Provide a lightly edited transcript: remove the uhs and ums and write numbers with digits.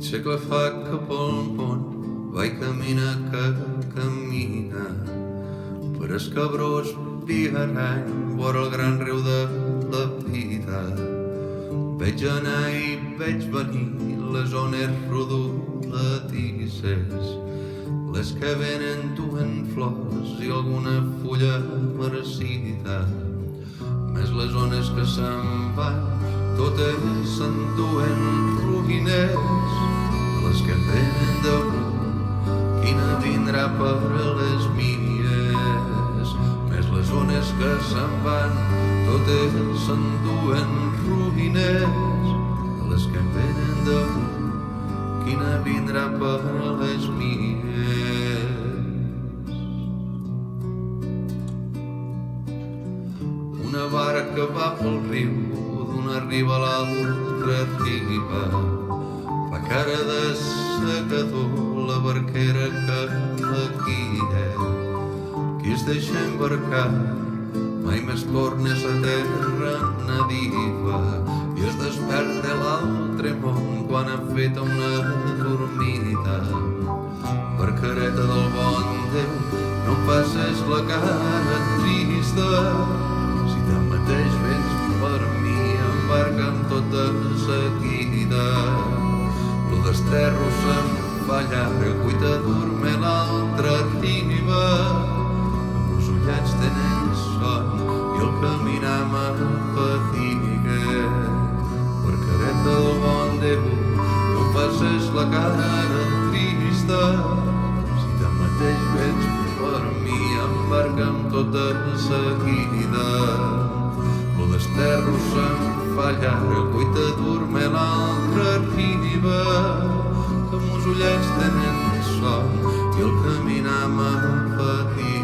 segle fa cap al món vaig caminar que camina per el cabrós viarany vora el gran riu de la vida. Veig anar i veig venir les ones rodoladisses, les que venen duen flors i alguna fulla marcida. Més les ones que se'n van, totes s'enduen ruïnes, les que venen damunt, quina vindrà per les mies. Més les ones que se'n van, totes s'enduen ruïnes, les que venen damunt, quina vindrà per les mies. Una barca va pel riu, d'una riba a l'altra riba. Fa cara de secador la barquera que la guia. Qui es deixa embarcar mai més torna a sa terra nadiva i es desperta l'altre món quan ha fet una dormida. Barcareta del bon Déu, no passes la cara trista, si tanmateix vens per mi embarca amb tota seguida. Lo desterro se'n fa llarg, cuita dorme l'altra riba, amb els ullets tenen son i el caminar m'afatiga. Barcareta del bon Déu, no passes la cara trista, si tanmateix vens per mi embarca amb tota seguida. Lo desterro se'n fa llarg, cuita dorme l'altra riba, que amb els ullets tenen son i el caminar m'afatiga.